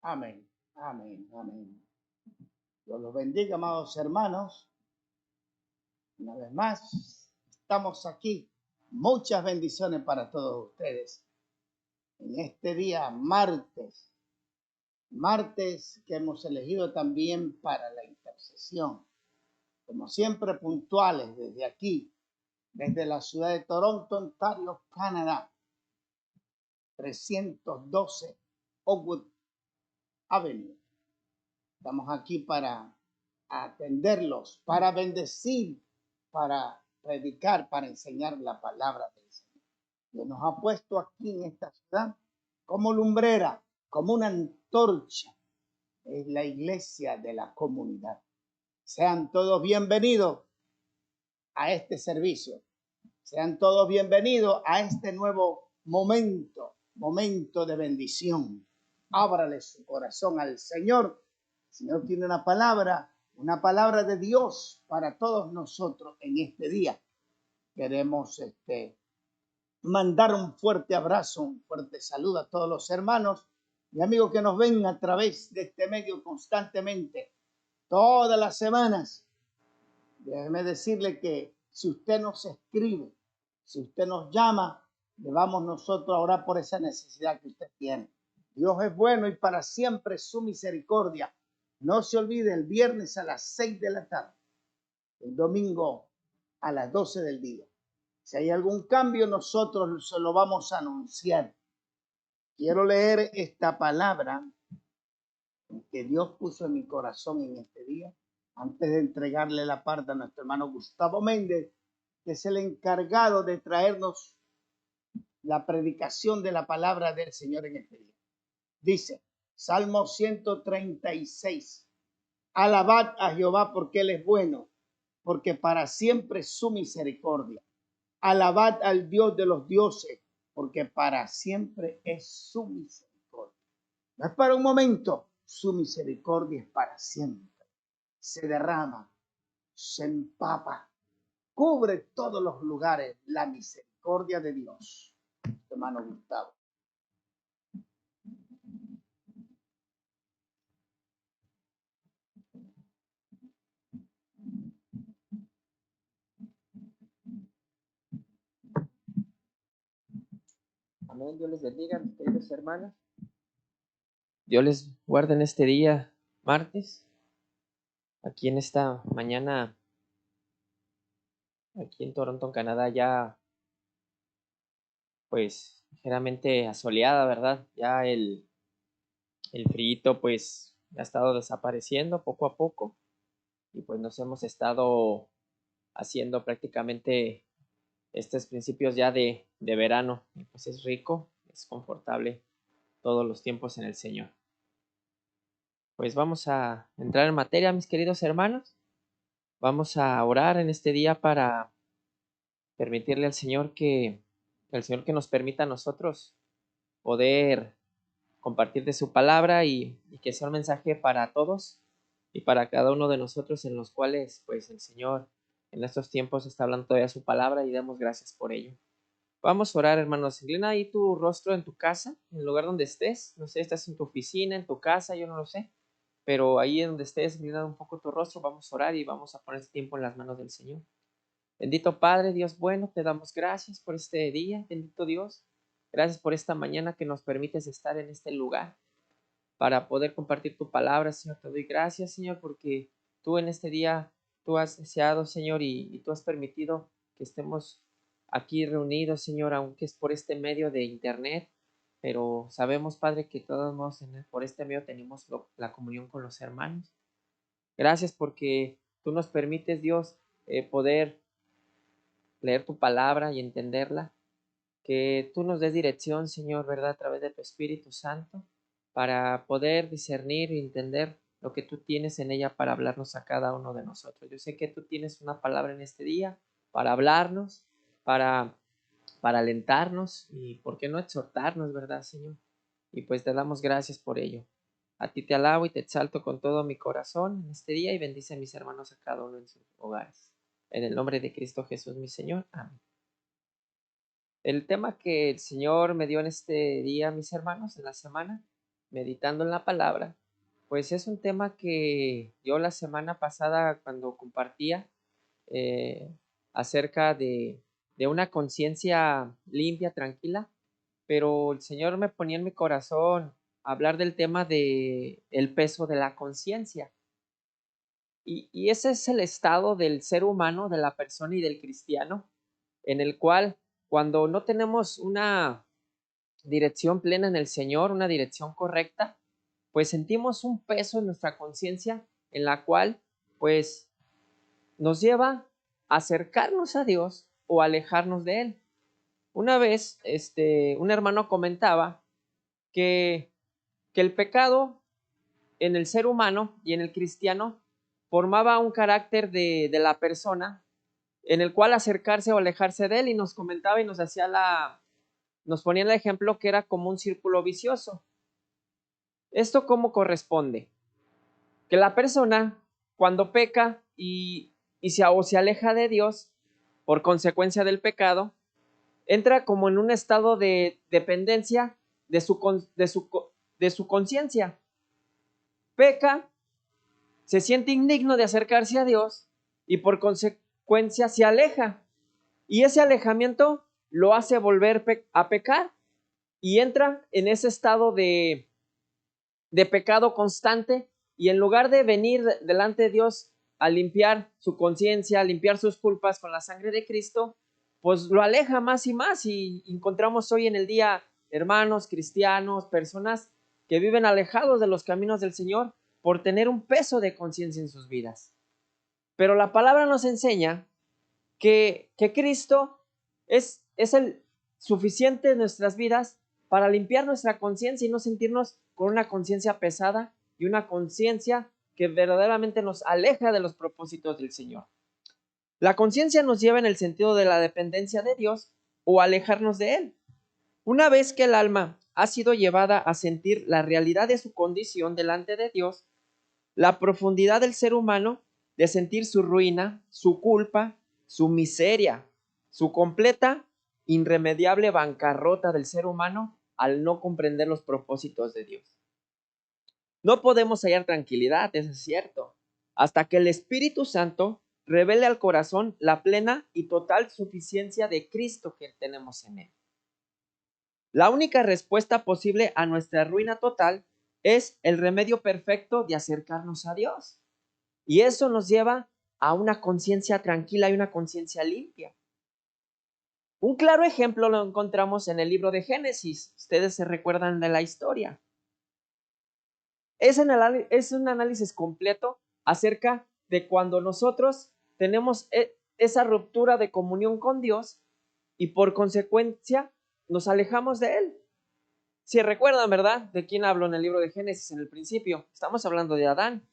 Amén, amén, amén. Dios los bendiga, amados hermanos. Una vez más, estamos aquí. Muchas bendiciones para todos ustedes. En este día, martes que hemos elegido también para la intercesión. Como siempre, puntuales desde aquí, desde la ciudad de Toronto, Ontario, Canadá. 312 Oakwood Avenue. Estamos aquí para atenderlos, para bendecir, para predicar, para enseñar la palabra del Señor. Dios nos ha puesto aquí en esta ciudad como lumbrera, como una antorcha. Es la iglesia de la comunidad. Sean todos bienvenidos a este servicio. Sean todos bienvenidos a este nuevo momento de bendición. Ábrale su corazón al Señor. El Señor tiene una palabra de Dios para todos nosotros en este día. Queremos mandar un fuerte abrazo, un fuerte saludo a todos los hermanos y amigos que nos ven a través de este medio constantemente, todas las semanas. Déjeme decirle que si usted nos escribe, si usted nos llama, le vamos nosotros a orar por esa necesidad que usted tiene. Dios es bueno y para siempre su misericordia. No se olvide, el viernes a las 6 de la tarde, el domingo a las 12 del día. Si hay algún cambio, nosotros se lo vamos a anunciar. Quiero leer esta palabra que Dios puso en mi corazón en este día, antes de entregarle la parte a nuestro hermano Gustavo Méndez, que es el encargado de traernos la predicación de la palabra del Señor en este día. Dice, Salmo 136, alabad a Jehová porque Él es bueno, porque para siempre es su misericordia. Alabad al Dios de los dioses, porque para siempre es su misericordia. No es para un momento, su misericordia es para siempre. Se derrama, se empapa, cubre todos los lugares la misericordia de Dios. Hermano Gustavo. Amén. Dios les bendiga, mis queridos hermanos. Dios les guarde en este día, martes. Aquí en esta mañana, aquí en Toronto, Canadá, ya pues ligeramente asoleada, ¿verdad? Ya el frío pues ha estado desapareciendo poco a poco y pues nos hemos estado haciendo prácticamente estos principios ya de verano. Y pues es rico, es confortable todos los tiempos en el Señor. Pues vamos a entrar en materia, mis queridos hermanos. Vamos a orar en este día para permitirle al Señor que el Señor que nos permita a nosotros poder compartir de su palabra y que sea un mensaje para todos y para cada uno de nosotros en los cuales pues el Señor en estos tiempos está hablando todavía su palabra y demos gracias por ello. Vamos a orar, hermanos. Inclina ahí tu rostro en tu casa, en el lugar donde estés. No sé, estás en tu oficina, en tu casa, yo no lo sé. Pero ahí donde estés, inclina un poco tu rostro, vamos a orar y vamos a poner este tiempo en las manos del Señor. Bendito Padre, Dios bueno, te damos gracias por este día, bendito Dios. Gracias por esta mañana que nos permites estar en este lugar para poder compartir tu palabra, Señor. Te doy gracias, Señor, porque tú en este día, tú has deseado, Señor, y tú has permitido que estemos aquí reunidos, Señor, aunque es por este medio de internet, pero sabemos, Padre, que todos por este medio tenemos la comunión con los hermanos. Gracias porque tú nos permites, Dios, poder leer tu palabra y entenderla, que tú nos des dirección, Señor, ¿verdad? A través de tu Espíritu Santo, para poder discernir y entender lo que tú tienes en ella para hablarnos a cada uno de nosotros. Yo sé que tú tienes una palabra en este día para hablarnos, para, para alentarnos y, ¿por qué no exhortarnos, verdad, Señor? Y pues te damos gracias por ello. A ti te alabo y te exalto con todo mi corazón en este día y bendice a mis hermanos a cada uno en sus hogares. En el nombre de Cristo Jesús, mi Señor. Amén. El tema que el Señor me dio en este día, mis hermanos, en la semana, meditando en la palabra, pues es un tema que yo la semana pasada cuando compartía eh, acerca de una conciencia limpia, tranquila, pero el Señor me ponía en mi corazón hablar del tema de el peso de la conciencia. Y ese es el estado del ser humano, de la persona y del cristiano, en el cual cuando no tenemos una dirección plena en el Señor, una dirección correcta, pues sentimos un peso en nuestra conciencia en la cual pues nos lleva a acercarnos a Dios o alejarnos de Él. Una vez, un hermano comentaba que, que el pecado en el ser humano y en el cristiano formaba un carácter de la persona en el cual acercarse o alejarse de él, y nos comentaba y nos ponía el ejemplo que era como un círculo vicioso. ¿Esto cómo corresponde? Que la persona cuando peca o se aleja de Dios por consecuencia del pecado, entra como en un estado de dependencia de su conciencia. Peca, se siente indigno de acercarse a Dios y por consecuencia se aleja. Y ese alejamiento lo hace volver a pecar y entra en ese estado de pecado constante, y en lugar de venir delante de Dios a limpiar su conciencia, a limpiar sus culpas con la sangre de Cristo, pues lo aleja más y más, y encontramos hoy en el día hermanos cristianos, personas que viven alejados de los caminos del Señor por tener un peso de conciencia en sus vidas. Pero la palabra nos enseña que Cristo es el suficiente en nuestras vidas para limpiar nuestra conciencia y no sentirnos con una conciencia pesada y una conciencia que verdaderamente nos aleja de los propósitos del Señor. La conciencia nos lleva en el sentido de la dependencia de Dios o alejarnos de Él. Una vez que el alma ha sido llevada a sentir la realidad de su condición delante de Dios, la profundidad del ser humano de sentir su ruina, su culpa, su miseria, su completa, irremediable bancarrota del ser humano al no comprender los propósitos de Dios. No podemos hallar tranquilidad, eso es cierto, hasta que el Espíritu Santo revele al corazón la plena y total suficiencia de Cristo que tenemos en él. La única respuesta posible a nuestra ruina total es el remedio perfecto de acercarnos a Dios. Y eso nos lleva a una conciencia tranquila y una conciencia limpia. Un claro ejemplo lo encontramos en el libro de Génesis. Ustedes se recuerdan de la historia. Es un análisis completo acerca de cuando nosotros tenemos esa ruptura de comunión con Dios y por consecuencia nos alejamos de Él. Si recuerdan, ¿verdad? ¿De quién hablo en el libro de Génesis en el principio? Estamos hablando de Adán.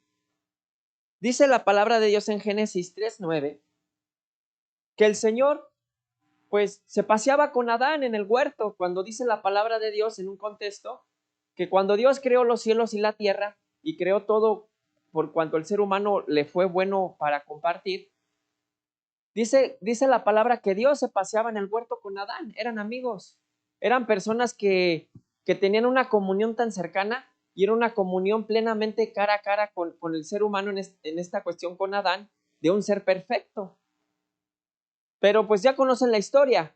Dice la palabra de Dios en Génesis 3:9 que el Señor pues se paseaba con Adán en el huerto, cuando dice la palabra de Dios en un contexto que cuando Dios creó los cielos y la tierra y creó todo por cuanto el ser humano le fue bueno para compartir, dice la palabra que Dios se paseaba en el huerto con Adán, eran amigos, eran personas que tenían una comunión tan cercana y era una comunión plenamente cara a cara con el ser humano en esta cuestión con Adán, de un ser perfecto. Pero pues ya conocen la historia.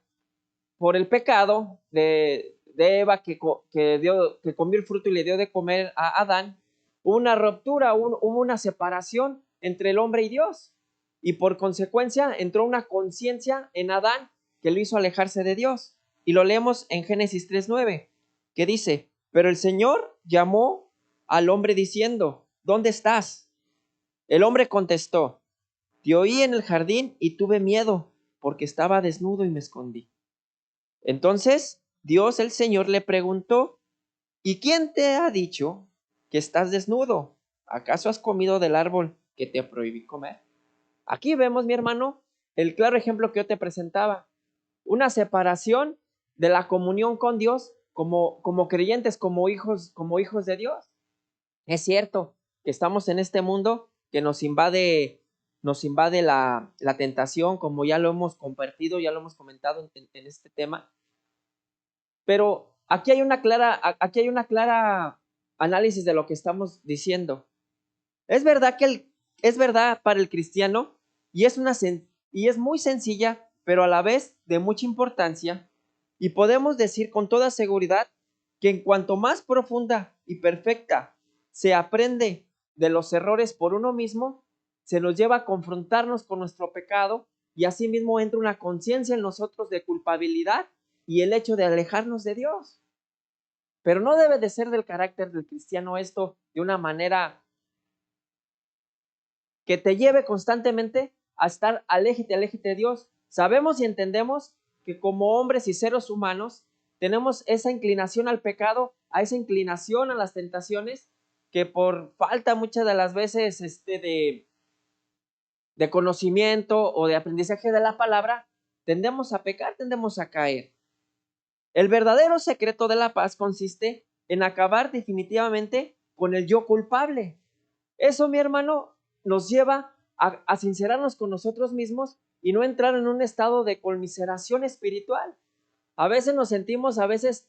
Por el pecado de Eva que comió el fruto y le dio de comer a Adán, hubo una ruptura, hubo una separación entre el hombre y Dios. Y por consecuencia entró una conciencia en Adán que lo hizo alejarse de Dios. Y lo leemos en Génesis 3:9, que dice: pero el Señor llamó al hombre diciendo: ¿dónde estás? El hombre contestó: te oí en el jardín y tuve miedo, porque estaba desnudo y me escondí. Entonces Dios el Señor le preguntó: ¿y quién te ha dicho que estás desnudo? ¿Acaso has comido del árbol que te prohibí comer? Aquí vemos, mi hermano, el claro ejemplo que yo te presentaba. Una separación de la comunión con Dios como creyentes, como hijos de Dios. Es cierto que estamos en este mundo que nos invade la tentación, como ya lo hemos compartido, ya lo hemos comentado en este tema. Pero aquí hay una clara análisis de lo que estamos diciendo. Es verdad que es verdad para el cristiano y es muy sencilla, pero a la vez de mucha importancia, y podemos decir con toda seguridad que en cuanto más profunda y perfecta se aprende de los errores por uno mismo, se nos lleva a confrontarnos con nuestro pecado y asimismo entra una conciencia en nosotros de culpabilidad y el hecho de alejarnos de Dios. Pero no debe de ser del carácter del cristiano esto de una manera que te lleve constantemente a estar aléjate de Dios. Sabemos y entendemos que como hombres y seres humanos tenemos esa inclinación al pecado, a esa inclinación a las tentaciones, que por falta muchas de las veces de conocimiento o de aprendizaje de la palabra, tendemos a pecar, tendemos a caer. El verdadero secreto de la paz consiste en acabar definitivamente con el yo culpable. Eso, mi hermano, nos lleva a sincerarnos con nosotros mismos y no entrar en un estado de conmiseración espiritual. A veces nos sentimos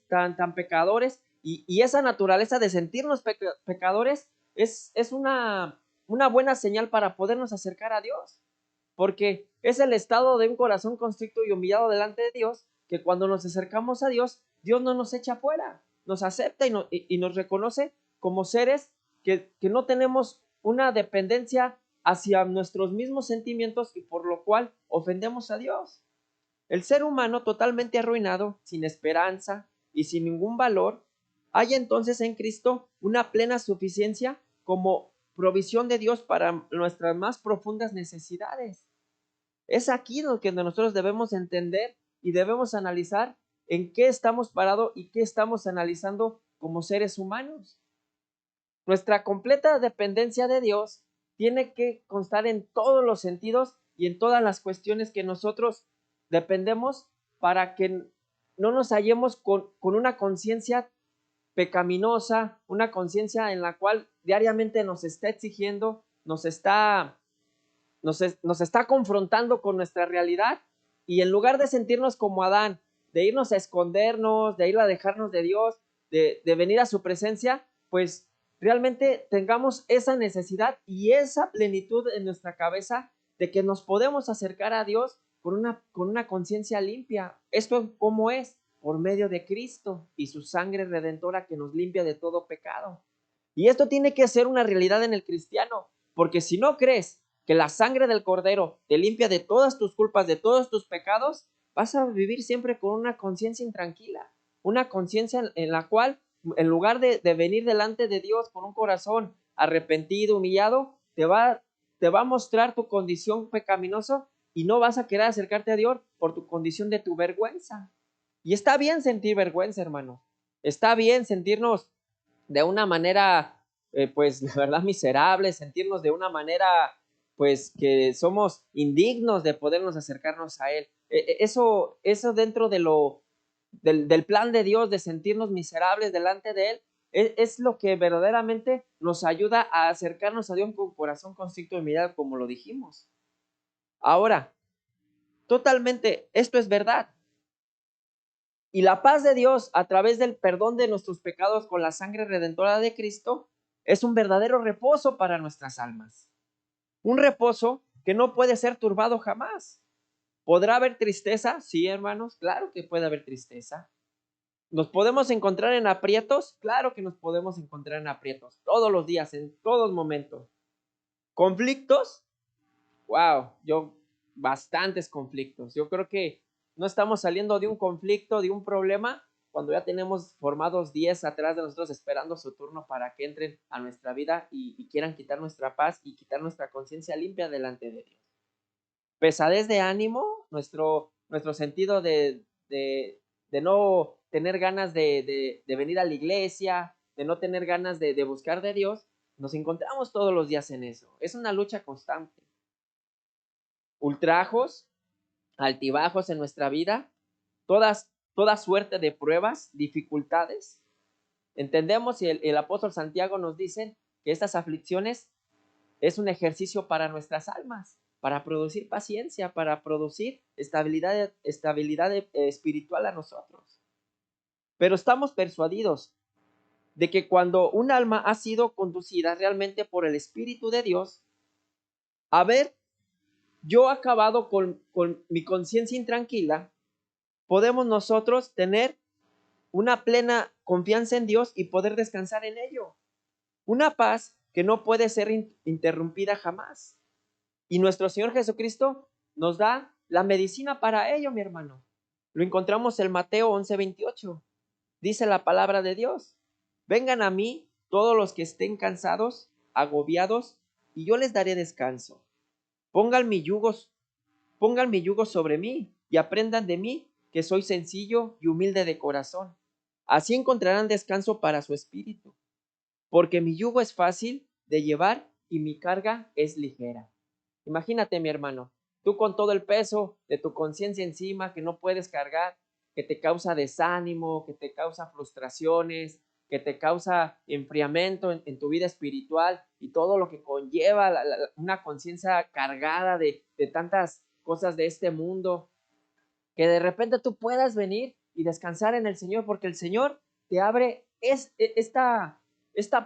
tan pecadores y esa naturaleza de sentirnos pecadores es una buena señal para podernos acercar a Dios, porque es el estado de un corazón constricto y humillado delante de Dios, que cuando nos acercamos a Dios, Dios no nos echa fuera, nos acepta y nos reconoce como seres que no tenemos una dependencia hacia nuestros mismos sentimientos y por lo cual ofendemos a Dios. El ser humano totalmente arruinado, sin esperanza y sin ningún valor, halla entonces en Cristo una plena suficiencia como provisión de Dios para nuestras más profundas necesidades. Es aquí lo que nosotros debemos entender y debemos analizar en qué estamos parados y qué estamos analizando como seres humanos. Nuestra completa dependencia de Dios tiene que constar en todos los sentidos y en todas las cuestiones que nosotros dependemos para que no nos hallemos con una conciencia pecaminosa, una conciencia en la cual diariamente nos está exigiendo, nos está confrontando con nuestra realidad, y en lugar de sentirnos como Adán, de irnos a escondernos, de ir a dejarnos de Dios, de venir a su presencia, pues realmente tengamos esa necesidad y esa plenitud en nuestra cabeza de que nos podemos acercar a Dios con una conciencia limpia. ¿Esto cómo es? Por medio de Cristo y su sangre redentora que nos limpia de todo pecado. Y esto tiene que ser una realidad en el cristiano, porque si no crees que la sangre del Cordero te limpia de todas tus culpas, de todos tus pecados, vas a vivir siempre con una conciencia intranquila, una conciencia en la cual, en lugar de venir delante de Dios con un corazón arrepentido, humillado, te va a mostrar tu condición pecaminosa y no vas a querer acercarte a Dios por tu condición de tu vergüenza. Y está bien sentir vergüenza, hermano. Está bien sentirnos de una manera, pues la verdad, miserable, sentirnos de una manera, pues que somos indignos de podernos acercarnos a Él. Eso dentro del plan de Dios, de sentirnos miserables delante de Él, es lo que verdaderamente nos ayuda a acercarnos a Dios con corazón constricto y humildad, como lo dijimos. Ahora, totalmente, esto es verdad. Y la paz de Dios a través del perdón de nuestros pecados con la sangre redentora de Cristo es un verdadero reposo para nuestras almas. Un reposo que no puede ser turbado jamás. ¿Podrá haber tristeza? Sí, hermanos, claro que puede haber tristeza. ¿Nos podemos encontrar en aprietos? Claro que nos podemos encontrar en aprietos, todos los días, en todos momentos. ¿Conflictos? Wow, bastantes conflictos. Yo creo que no estamos saliendo de un conflicto, de un problema, cuando ya tenemos formados 10 atrás de nosotros esperando su turno para que entren a nuestra vida y quieran quitar nuestra paz y quitar nuestra conciencia limpia delante de Dios. Pesadez de ánimo, nuestro sentido de no tener ganas de venir a la iglesia, de no tener ganas de buscar de Dios, nos encontramos todos los días en eso. Es una lucha constante. Ultrajos, altibajos en nuestra vida, toda suerte de pruebas, dificultades. Entendemos y el apóstol Santiago nos dice que estas aflicciones es un ejercicio para nuestras almas, para producir paciencia, para producir estabilidad espiritual a nosotros. Pero estamos persuadidos de que cuando un alma ha sido conducida realmente por el Espíritu de Dios, a ver, yo acabado con mi conciencia intranquila, podemos nosotros tener una plena confianza en Dios y poder descansar en ello. Una paz que no puede ser interrumpida jamás. Y nuestro Señor Jesucristo nos da la medicina para ello, mi hermano. Lo encontramos en Mateo 11:28. Dice la palabra de Dios: vengan a mí todos los que estén cansados, agobiados, y yo les daré descanso. Pongan mi yugo, pongan mi yugo sobre mí y aprendan de mí, que soy sencillo y humilde de corazón. Así encontrarán descanso para su espíritu, porque mi yugo es fácil de llevar y mi carga es ligera. Imagínate, mi hermano, tú con todo el peso de tu conciencia encima que no puedes cargar, que te causa desánimo, que te causa frustraciones, que te causa enfriamiento en tu vida espiritual y todo lo que conlleva una conciencia cargada de tantas cosas de este mundo, que de repente tú puedas venir y descansar en el Señor, porque el Señor te abre esta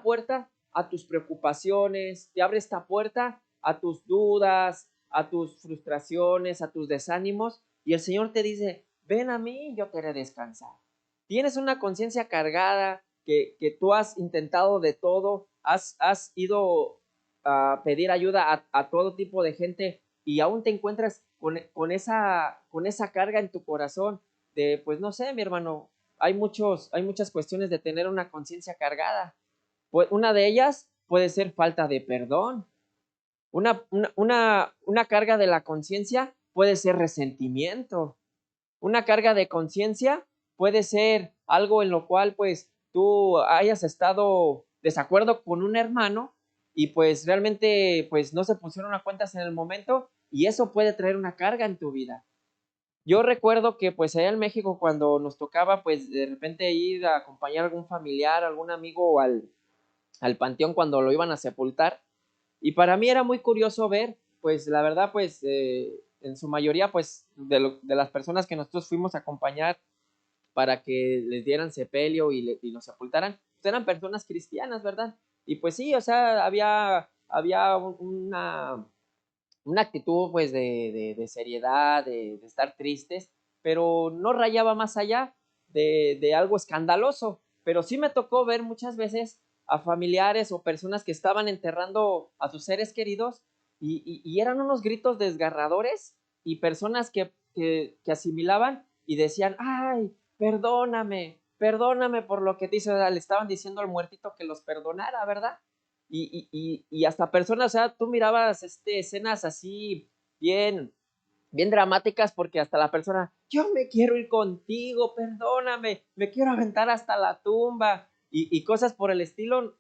puerta a tus preocupaciones, te abre esta puerta a tus dudas, a tus frustraciones, a tus desánimos, y el Señor te dice: ven a mí y yo te haré descansar. Tienes una conciencia cargada, que tú has intentado de todo, has ido a pedir ayuda a todo tipo de gente y aún te encuentras con esa carga en tu corazón de, pues no sé, mi hermano, hay muchas cuestiones de tener una conciencia cargada. Pues una de ellas puede ser falta de perdón. Una carga de la conciencia puede ser resentimiento. Una carga de conciencia puede ser algo en lo cual pues tú hayas estado desacuerdo con un hermano y pues realmente pues no se pusieron a cuentas en el momento y eso puede traer una carga en tu vida. Yo recuerdo que pues allá en México cuando nos tocaba pues de repente ir a acompañar a algún familiar, algún amigo al panteón cuando lo iban a sepultar, y para mí era muy curioso ver, pues la verdad, pues en su mayoría, pues de las personas que nosotros fuimos a acompañar para que les dieran sepelio y los sepultaran, pues eran personas cristianas, ¿verdad? Y pues sí, o sea, había una actitud pues de seriedad, de estar tristes, pero no rayaba más allá de algo escandaloso. Pero sí me tocó ver muchas veces a familiares o personas que estaban enterrando a sus seres queridos y eran unos gritos desgarradores y personas que asimilaban y decían: ay, perdóname, perdóname por lo que te hice. Le estaban diciendo al muertito que los perdonara, ¿verdad? Y hasta personas, o sea, tú mirabas escenas así bien, bien dramáticas porque hasta la persona: yo me quiero ir contigo, perdóname, me quiero aventar hasta la tumba y cosas por el estilo,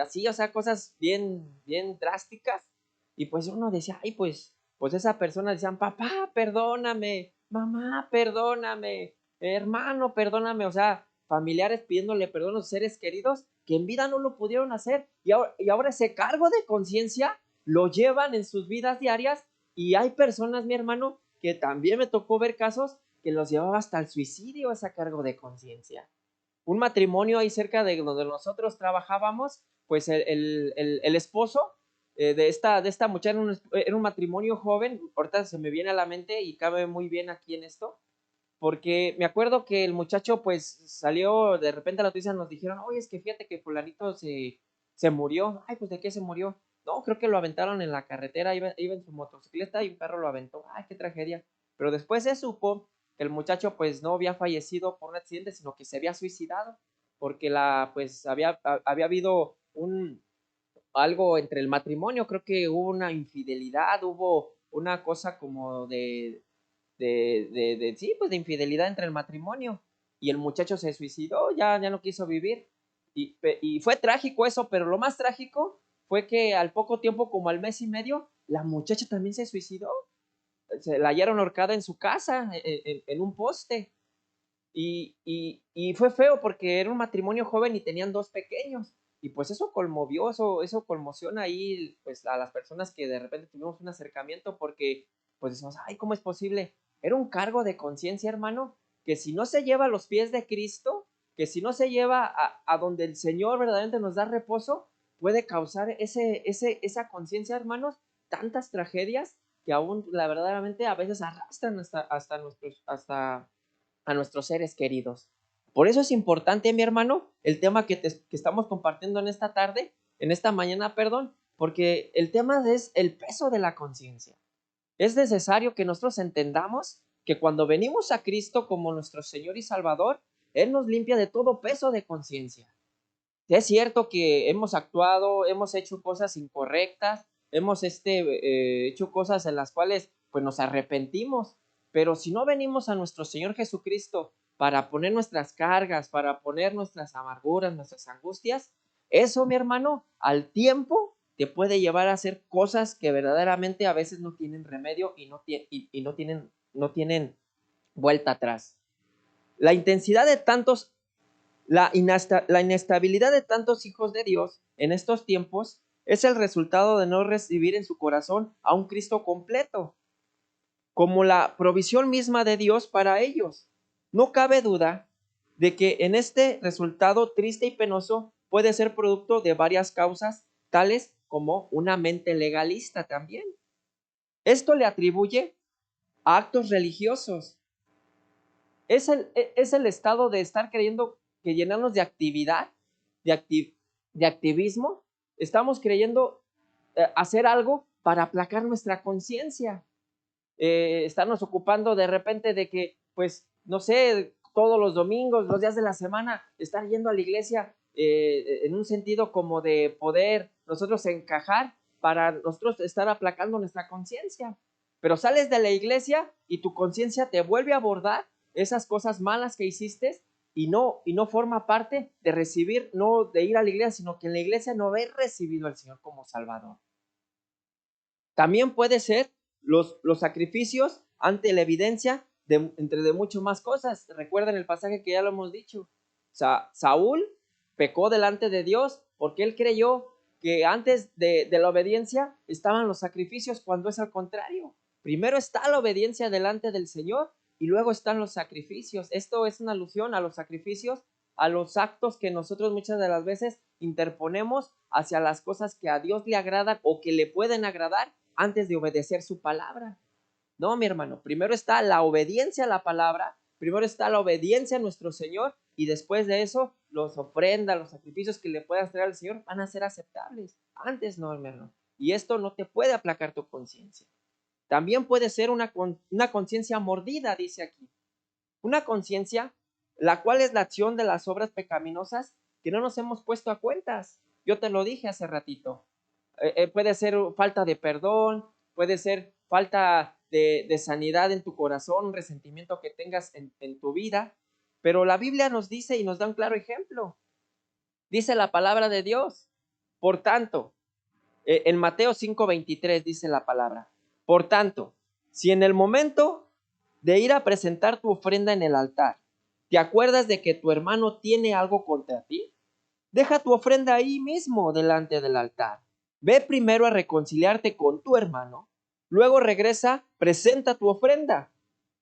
así, o sea, cosas bien, bien drásticas. Y pues uno decía: ay, pues esa persona decían: papá, perdóname, mamá, perdóname, hermano, perdóname, o sea, familiares pidiéndole perdón a sus seres queridos que en vida no lo pudieron hacer y ahora ese cargo de conciencia lo llevan en sus vidas diarias. Y hay personas, mi hermano, que también me tocó ver casos que los llevaba hasta el suicidio ese cargo de conciencia. Un matrimonio ahí cerca de donde nosotros trabajábamos, pues el esposo de esta muchacha era un matrimonio joven. Ahorita se me viene a la mente y cabe muy bien aquí en esto, porque me acuerdo que el muchacho pues salió, de repente la noticia nos dijeron: oye, es que fíjate que fulanito se murió. Ay, pues ¿de qué se murió? No, creo que lo aventaron en la carretera, iba en su motocicleta y un carro lo aventó. Ay, qué tragedia. Pero después se supo que el muchacho pues no había fallecido por un accidente, sino que se había suicidado, porque pues había habido algo entre el matrimonio. Creo que hubo una infidelidad, hubo una cosa como sí, pues de infidelidad entre el matrimonio. Y el muchacho se suicidó, ya no quiso vivir. Y fue trágico eso, pero lo más trágico fue que al poco tiempo, como al mes y medio, la muchacha también se suicidó. Se la hallaron ahorcada en su casa, en un poste. Y fue feo porque era un matrimonio joven y tenían dos pequeños. Y pues eso conmovió, eso conmociona ahí pues a las personas que de repente tuvimos un acercamiento, porque pues decimos: ay, ¿cómo es posible? Era un cargo de conciencia, hermano, que si no se lleva a los pies de Cristo, que si no se lleva a donde el Señor verdaderamente nos da reposo, puede causar esa conciencia, hermanos, tantas tragedias que aún la verdaderamente a veces arrastran hasta a nuestros seres queridos. Por eso es importante, mi hermano, el tema que estamos compartiendo en esta tarde, en esta mañana, perdón, porque el tema es el peso de la conciencia. Es necesario que nosotros entendamos que cuando venimos a Cristo como nuestro Señor y Salvador, Él nos limpia de todo peso de conciencia. Es cierto que hemos actuado, hemos hecho cosas incorrectas, hemos hecho cosas en las cuales pues nos arrepentimos, pero si no venimos a nuestro Señor Jesucristo para poner nuestras cargas, para poner nuestras amarguras, nuestras angustias, eso, mi hermano, al tiempo te puede llevar a hacer cosas que verdaderamente a veces no tienen remedio y no tienen vuelta atrás. La intensidad de tantos la inestabilidad de tantos hijos de Dios en estos tiempos es el resultado de no recibir en su corazón a un Cristo completo, como la provisión misma de Dios para ellos. No cabe duda de que en este resultado triste y penoso puede ser producto de varias causas, tales como una mente legalista también. Esto le atribuye a actos religiosos. Es el estado de estar creyendo que llenarnos de actividad, de activismo, estamos creyendo hacer algo para aplacar nuestra conciencia. Estarnos ocupando de repente de que, pues, no sé, todos los domingos, los días de la semana, estar yendo a la iglesia en un sentido como de poder nosotros encajar para nosotros estar aplacando nuestra conciencia. Pero sales de la iglesia y tu conciencia te vuelve a abordar esas cosas malas que hiciste y no forma parte de recibir, no de ir a la iglesia, sino que en la iglesia no haber recibido al Señor como Salvador. También puede ser los sacrificios ante la evidencia entre de mucho más cosas. Recuerden el pasaje que ya lo hemos dicho. Saúl pecó delante de Dios porque él creyó que antes de la obediencia estaban los sacrificios, cuando es al contrario. Primero está la obediencia delante del Señor y luego están los sacrificios. Esto es una alusión a los sacrificios, a los actos que nosotros muchas de las veces interponemos hacia las cosas que a Dios le agradan o que le pueden agradar antes de obedecer su palabra. No, mi hermano, primero está la obediencia a la palabra, primero está la obediencia a nuestro Señor y después de eso, los ofrendas, los sacrificios que le puedas traer al Señor van a ser aceptables. Antes no, hermano. Y esto no te puede aplacar tu conciencia. También puede ser una conciencia mordida, dice aquí. Una conciencia, la cual es la acción de las obras pecaminosas que no nos hemos puesto a cuentas. Yo te lo dije hace ratito. Puede ser falta de perdón, puede ser falta de sanidad en tu corazón, un resentimiento que tengas en tu vida. Pero la Biblia nos dice y nos da un claro ejemplo. Dice la palabra de Dios. Por tanto, en Mateo 5:23 dice la palabra. Por tanto, si en el momento de ir a presentar tu ofrenda en el altar, te acuerdas de que tu hermano tiene algo contra ti, deja tu ofrenda ahí mismo delante del altar. Ve primero a reconciliarte con tu hermano, luego regresa, presenta tu ofrenda.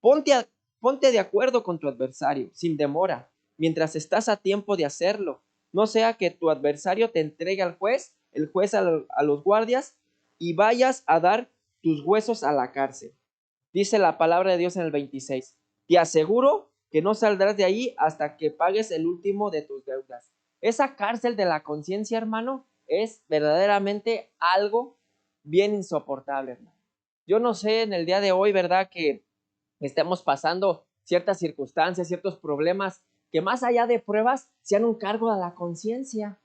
Ponte de acuerdo con tu adversario, sin demora, mientras estás a tiempo de hacerlo. No sea que tu adversario te entregue al juez, el juez a los guardias, y vayas a dar tus huesos a la cárcel. Dice la palabra de Dios en el 26. Te aseguro que no saldrás de ahí hasta que pagues el último de tus deudas. Esa cárcel de la conciencia, hermano, es verdaderamente algo bien insoportable, hermano. Yo no sé en el día de hoy, ¿verdad?, que estemos pasando ciertas circunstancias, ciertos problemas que más allá de pruebas sean un cargo a la conciencia.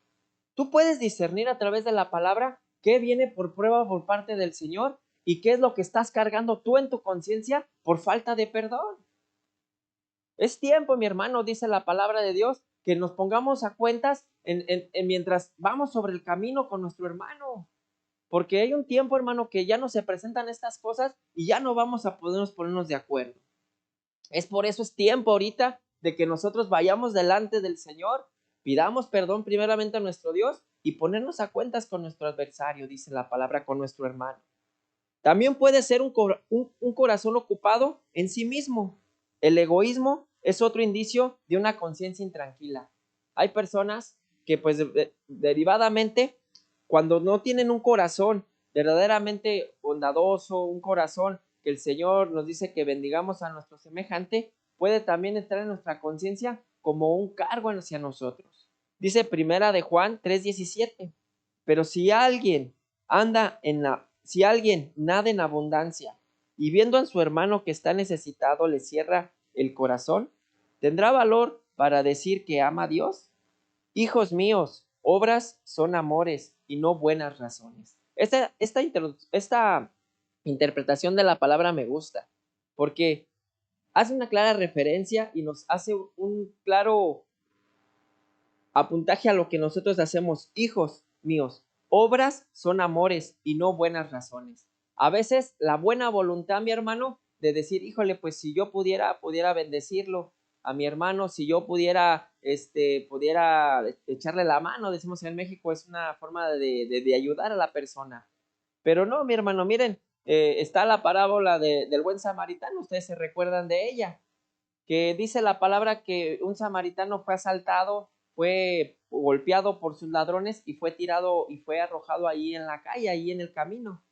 Tú puedes discernir a través de la palabra qué viene por prueba por parte del Señor y qué es lo que estás cargando tú en tu conciencia por falta de perdón. Es tiempo, mi hermano, dice la palabra de Dios, que nos pongamos a cuentas mientras vamos sobre el camino con nuestro hermano. Porque hay un tiempo, hermano, que ya no se presentan estas cosas y ya no vamos a ponernos de acuerdo. Es por eso es tiempo ahorita de que nosotros vayamos delante del Señor, pidamos perdón primeramente a nuestro Dios y ponernos a cuentas con nuestro adversario, dice la palabra, con nuestro hermano. También puede ser un corazón ocupado en sí mismo. El egoísmo es otro indicio de una conciencia intranquila. Hay personas que pues derivadamente, cuando no tienen un corazón verdaderamente bondadoso, un corazón que el Señor nos dice que bendigamos a nuestro semejante, puede también entrar en nuestra conciencia como un cargo hacia nosotros. Dice primera de Juan 3:17, pero si alguien nada en abundancia y viendo a su hermano que está necesitado le cierra el corazón, ¿tendrá valor para decir que ama a Dios? Hijos míos, obras son amores y no buenas razones. Esta interpretación de la palabra me gusta, porque hace una clara referencia y nos hace un claro apuntaje a lo que nosotros hacemos. Hijos míos, obras son amores y no buenas razones. A veces la buena voluntad, mi hermano, de decir, híjole, pues si yo pudiera bendecirlo a mi hermano, si yo pudiera echarle la mano, decimos en México, es una forma de ayudar a la persona. Pero no, mi hermano, miren, está la parábola del buen samaritano, ustedes se recuerdan de ella, que dice la palabra que un samaritano fue asaltado, fue golpeado por sus ladrones y fue tirado y fue arrojado ahí en la calle, ahí en el camino.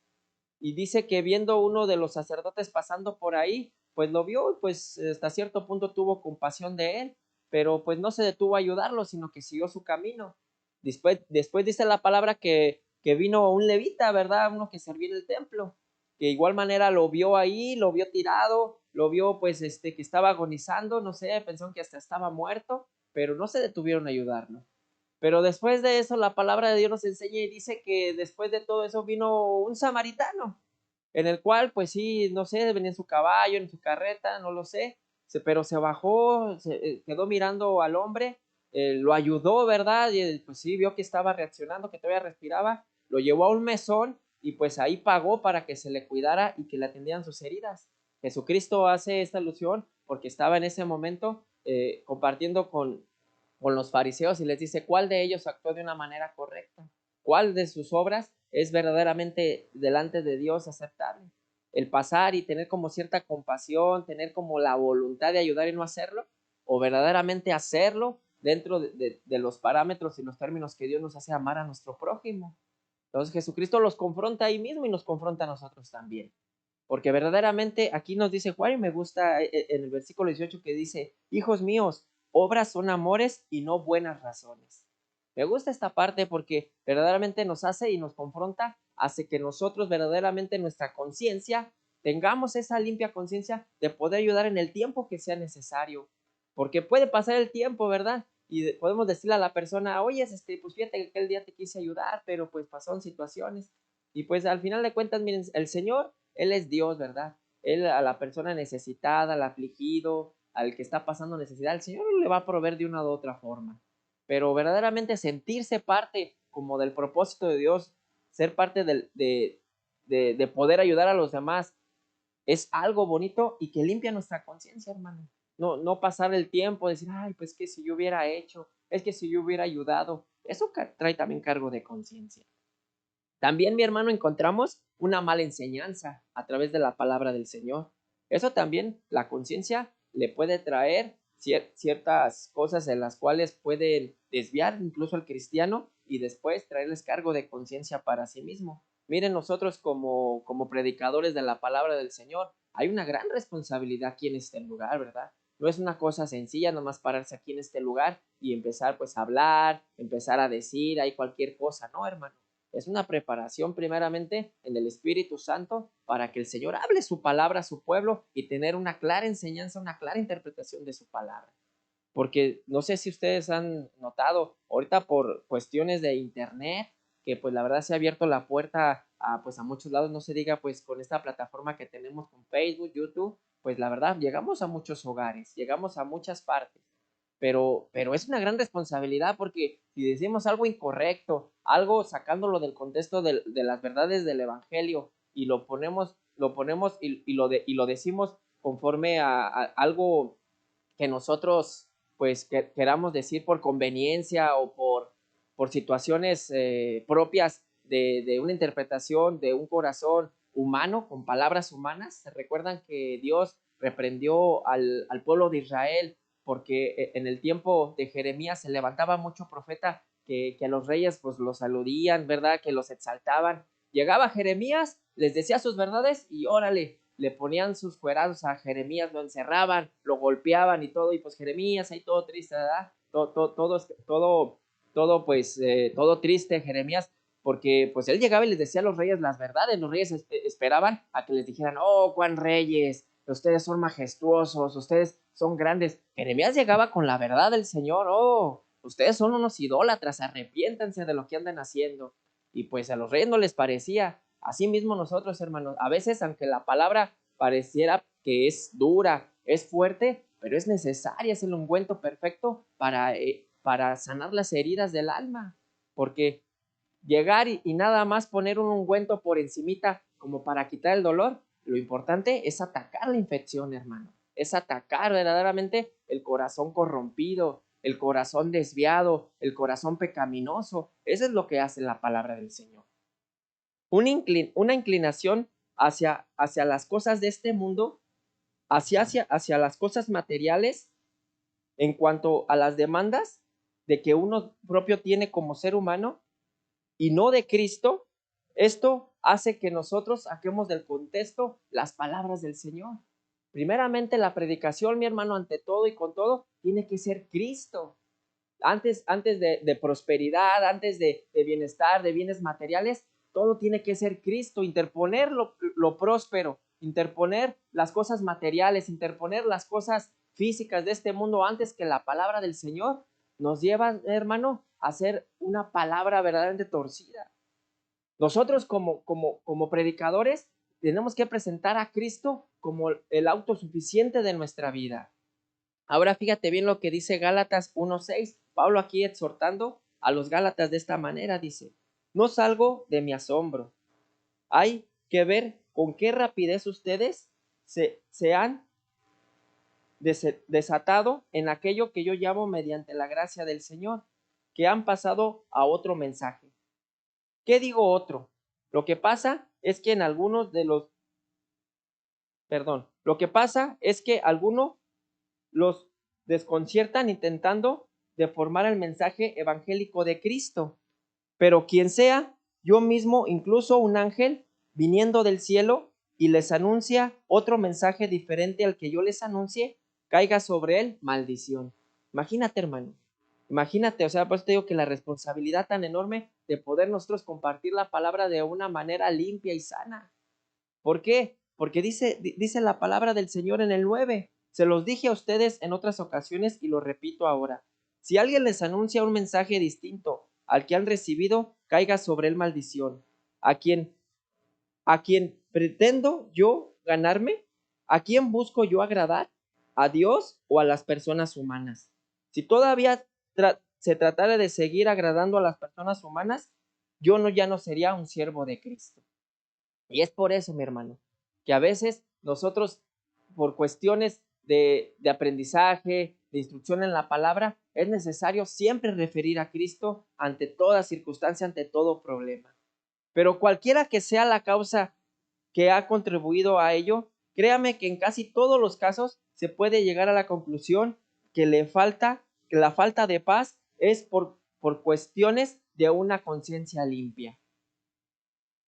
Y dice que viendo uno de los sacerdotes pasando por ahí, pues lo vio y pues hasta cierto punto tuvo compasión de él, pero pues no se detuvo a ayudarlo, sino que siguió su camino. Después dice la palabra que vino un levita, ¿verdad? Uno que servía en el templo, que de igual manera lo vio ahí, lo vio tirado, lo vio pues que estaba agonizando, no sé, pensaron que hasta estaba muerto, pero no se detuvieron a ayudarlo. Pero después de eso, la palabra de Dios nos enseña y dice que después de todo eso vino un samaritano, en el cual, pues sí, no sé, venía en su caballo, en su carreta, no lo sé, pero se bajó, quedó mirando al hombre, lo ayudó, ¿verdad? Y pues sí, vio que estaba reaccionando, que todavía respiraba, lo llevó a un mesón y pues ahí pagó para que se le cuidara y que le atendieran sus heridas. Jesucristo hace esta alusión porque estaba en ese momento compartiendo con los fariseos y les dice cuál de ellos actuó de una manera correcta, cuál de sus obras es verdaderamente delante de Dios aceptable. El pasar y tener como cierta compasión, tener como la voluntad de ayudar y no hacerlo, o verdaderamente hacerlo dentro de los parámetros y los términos que Dios nos hace amar a nuestro prójimo. Entonces Jesucristo los confronta ahí mismo y nos confronta a nosotros también. Porque verdaderamente aquí nos dice Juan, y me gusta en el versículo 18 que dice, hijos míos, obras son amores y no buenas razones. Me gusta esta parte porque verdaderamente nos hace y nos confronta, hace que nosotros verdaderamente en nuestra conciencia tengamos esa limpia conciencia de poder ayudar en el tiempo que sea necesario. Porque puede pasar el tiempo, ¿verdad? Y podemos decirle a la persona, oye, pues fíjate que aquel día te quise ayudar, pero pues pasaron situaciones. Y pues al final de cuentas, miren, el Señor, Él es Dios, ¿verdad? Él a la persona necesitada, al afligido, al que está pasando necesidad, el Señor le va a proveer de una u otra forma. Pero verdaderamente sentirse parte como del propósito de Dios, ser parte de poder ayudar a los demás, es algo bonito y que limpia nuestra conciencia, hermano. No pasar el tiempo, decir, ay, pues que si yo hubiera hecho, es que si yo hubiera ayudado, eso trae también cargo de conciencia. También, mi hermano, encontramos una mala enseñanza a través de la palabra del Señor. Eso también, la conciencia le puede traer ciertas cosas en las cuales pueden desviar incluso al cristiano y después traerles cargo de conciencia para sí mismo. Miren, nosotros como predicadores de la palabra del Señor, hay una gran responsabilidad aquí en este lugar, ¿verdad? No es una cosa sencilla nomás pararse aquí en este lugar y empezar pues a hablar, empezar a decir ahí cualquier cosa, no, hermano. Es una preparación primeramente en el Espíritu Santo para que el Señor hable su palabra a su pueblo y tener una clara enseñanza, una clara interpretación de su palabra. Porque no sé si ustedes han notado ahorita por cuestiones de internet, que pues la verdad se ha abierto la puerta a, pues a muchos lados, no se diga pues con esta plataforma que tenemos con Facebook, YouTube, pues la verdad llegamos a muchos hogares, llegamos a muchas partes. Pero es una gran responsabilidad porque si decimos algo incorrecto, algo sacándolo del contexto de las verdades del Evangelio y lo ponemos y lo decimos conforme a algo que nosotros pues queramos decir por conveniencia o por situaciones propias de una interpretación de un corazón humano con palabras humanas. ¿Se recuerdan que Dios reprendió al pueblo de Israel, porque en el tiempo de Jeremías se levantaba mucho profeta que a los reyes pues los aludían, ¿verdad? Que los exaltaban. Llegaba Jeremías, les decía sus verdades y órale, le ponían sus fuerazos a Jeremías, lo encerraban, lo golpeaban y todo, y pues Jeremías ahí todo triste, ¿verdad? Todo triste Jeremías, porque pues él llegaba y les decía a los reyes las verdades. Los reyes esperaban a que les dijeran, oh, cuán reyes, ustedes son majestuosos, ustedes son grandes. Jeremías llegaba con la verdad del Señor, oh, ustedes son unos idólatras, arrepiéntanse de lo que andan haciendo. Y pues a los reyes no les parecía. Así mismo nosotros, hermanos, a veces aunque la palabra pareciera que es dura, es fuerte, pero es necesaria, es el ungüento perfecto para sanar las heridas del alma, porque llegar y nada más poner un ungüento por encimita como para quitar el dolor, lo importante es atacar la infección, hermano, es atacar verdaderamente el corazón corrompido, el corazón desviado, el corazón pecaminoso. Eso es lo que hace la palabra del Señor. Una inclinación hacia las cosas de este mundo, hacia las cosas materiales, en cuanto a las demandas de que uno propio tiene como ser humano y no de Cristo. Esto hace que nosotros saquemos del contexto las palabras del Señor. Primeramente, la predicación, mi hermano, ante todo y con todo, tiene que ser Cristo. Antes de prosperidad, antes de bienestar, de bienes materiales, todo tiene que ser Cristo. Interponer lo próspero, interponer las cosas materiales, interponer las cosas físicas de este mundo antes que la palabra del Señor, nos lleva, hermano, a ser una palabra verdaderamente torcida. Nosotros como predicadores tenemos que presentar a Cristo como el autosuficiente de nuestra vida. Ahora fíjate bien lo que dice Gálatas 1:6. Pablo aquí exhortando a los Gálatas de esta manera dice: no salgo de mi asombro. Hay que ver con qué rapidez ustedes se han desatado en aquello que yo llamo mediante la gracia del Señor, que han pasado a otro mensaje. ¿Qué digo otro? Lo que pasa es que algunos los desconciertan intentando deformar el mensaje evangélico de Cristo. Pero quien sea, yo mismo, incluso un ángel, viniendo del cielo y les anuncia otro mensaje diferente al que yo les anuncie, caiga sobre él maldición. Imagínate, hermano. Imagínate, o sea, pues te digo que la responsabilidad tan enorme de poder nosotros compartir la palabra de una manera limpia y sana. ¿Por qué? Porque dice la palabra del Señor en el 9. Se los dije a ustedes en otras ocasiones y lo repito ahora. Si alguien les anuncia un mensaje distinto al que han recibido, caiga sobre él maldición. ¿A quién pretendo yo ganarme? ¿A quién busco yo agradar? ¿A Dios o a las personas humanas? Si todavía se tratara de seguir agradando a las personas humanas, ya no sería un siervo de Cristo. Y es por eso, mi hermano, que a veces nosotros, por cuestiones de aprendizaje, de instrucción en la palabra, es necesario siempre referir a Cristo ante toda circunstancia, ante todo problema. Pero cualquiera que sea la causa que ha contribuido a ello, créame que en casi todos los casos se puede llegar a la conclusión que la falta de paz es por cuestiones de una conciencia limpia.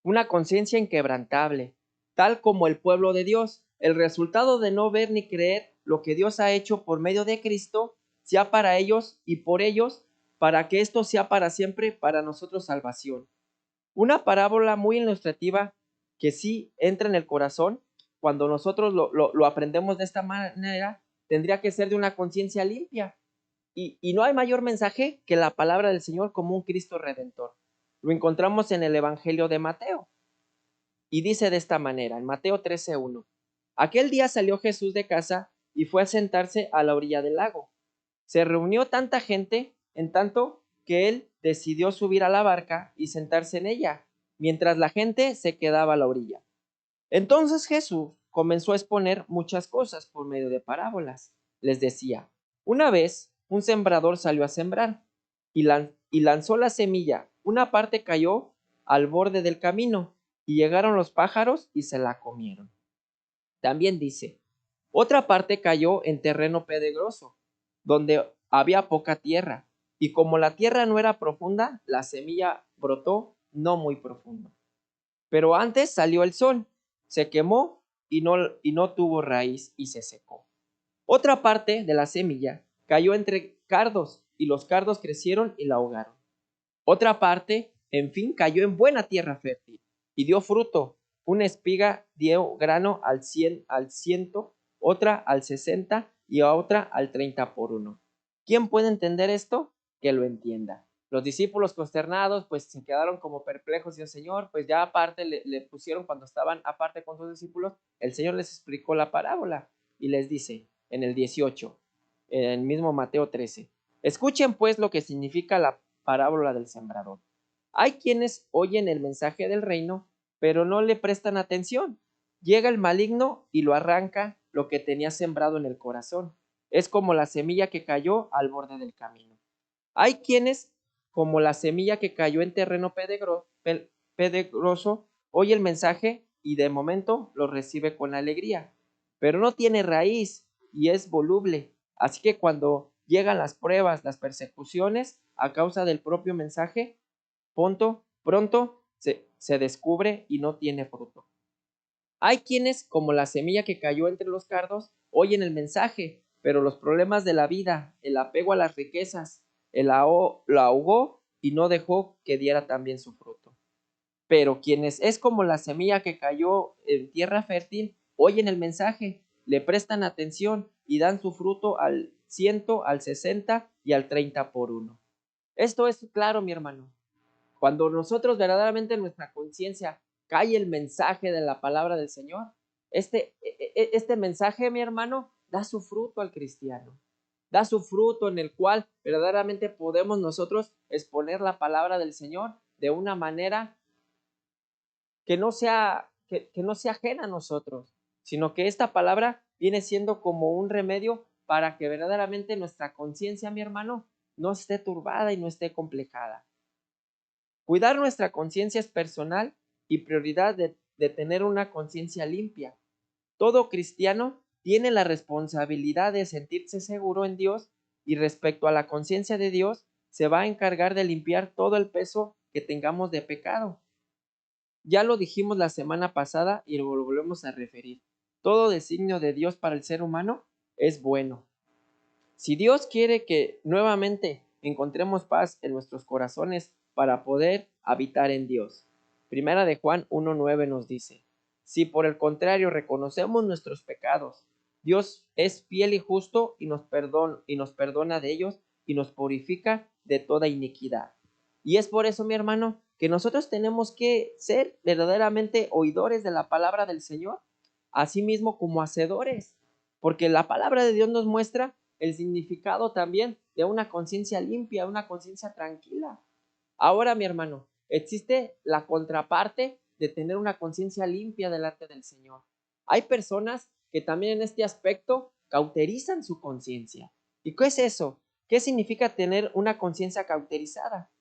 Una conciencia inquebrantable, tal como el pueblo de Dios. El resultado de no ver ni creer lo que Dios ha hecho por medio de Cristo, sea para ellos y por ellos, para que esto sea para siempre para nosotros salvación. Una parábola muy ilustrativa que sí entra en el corazón cuando nosotros lo aprendemos de esta manera, tendría que ser de una conciencia limpia. Y no hay mayor mensaje que la palabra del Señor como un Cristo redentor. Lo encontramos en el Evangelio de Mateo. Y dice de esta manera, en Mateo 13:1. Aquel día salió Jesús de casa y fue a sentarse a la orilla del lago. Se reunió tanta gente, en tanto que él decidió subir a la barca y sentarse en ella, mientras la gente se quedaba a la orilla. Entonces Jesús comenzó a exponer muchas cosas por medio de parábolas. Les decía: una vez un sembrador salió a sembrar y lanzó la semilla. Una parte cayó al borde del camino y llegaron los pájaros y se la comieron. También dice: Otra parte cayó en terreno pedregoso, donde había poca tierra, y como la tierra no era profunda, la semilla brotó no muy profundo. Pero antes salió el sol, se quemó y no tuvo raíz y se secó. Otra parte de la semilla cayó entre cardos, y los cardos crecieron y la ahogaron. Otra parte, en fin, cayó en buena tierra fértil y dio fruto. Una espiga dio grano al 100, al 100, otra al 60 y a otra al 30 por uno. ¿Quién puede entender esto? Que lo entienda. Los discípulos consternados pues se quedaron como perplejos y el Señor pues ya aparte le pusieron cuando estaban aparte con sus discípulos, el Señor les explicó la parábola y les dice en el 18, en el mismo Mateo 13, escuchen pues lo que significa la parábola del sembrador. Hay quienes oyen el mensaje del reino, pero no le prestan atención. Llega el maligno y lo arranca lo que tenía sembrado en el corazón. Es como la semilla que cayó al borde del camino. Hay quienes, como la semilla que cayó en terreno pedregoso, oye el mensaje y de momento lo recibe con alegría, pero no tiene raíz y es voluble. Así que cuando llegan las pruebas, las persecuciones a causa del propio mensaje, pronto se descubre y no tiene fruto. Hay quienes, como la semilla que cayó entre los cardos, oyen el mensaje, pero los problemas de la vida, el apego a las riquezas, lo ahogó y no dejó que diera también su fruto. Pero quienes es como la semilla que cayó en tierra fértil, oyen el mensaje, le prestan atención y dan su fruto al 100, al 60 y al 30 por uno. Esto es claro, mi hermano. Cuando nosotros verdaderamente en nuestra conciencia cae el mensaje de la palabra del Señor, este mensaje, mi hermano, da su fruto al cristiano. Da su fruto en el cual verdaderamente podemos nosotros exponer la palabra del Señor de una manera que no sea ajena a nosotros, sino que esta palabra viene siendo como un remedio para que verdaderamente nuestra conciencia, mi hermano, no esté turbada y no esté complejada. Cuidar nuestra conciencia es personal y prioridad de tener una conciencia limpia. Todo cristiano tiene la responsabilidad de sentirse seguro en Dios y respecto a la conciencia de Dios se va a encargar de limpiar todo el peso que tengamos de pecado. Ya lo dijimos la semana pasada y lo volvemos a referir. Todo designio de Dios para el ser humano es bueno. Si Dios quiere que nuevamente encontremos paz en nuestros corazones para poder habitar en Dios. Primera de Juan 1:9 nos dice, si por el contrario reconocemos nuestros pecados, Dios es fiel y justo y nos perdona de ellos y nos purifica de toda iniquidad. Y es por eso, mi hermano, que nosotros tenemos que ser verdaderamente oidores de la palabra del Señor, así mismo como hacedores, porque la palabra de Dios nos muestra el significado también de una conciencia limpia, una conciencia tranquila. Ahora, mi hermano, existe la contraparte de tener una conciencia limpia delante del Señor. Hay personas que también en este aspecto cauterizan su conciencia. ¿Y qué es eso? ¿Qué significa tener una conciencia cauterizada?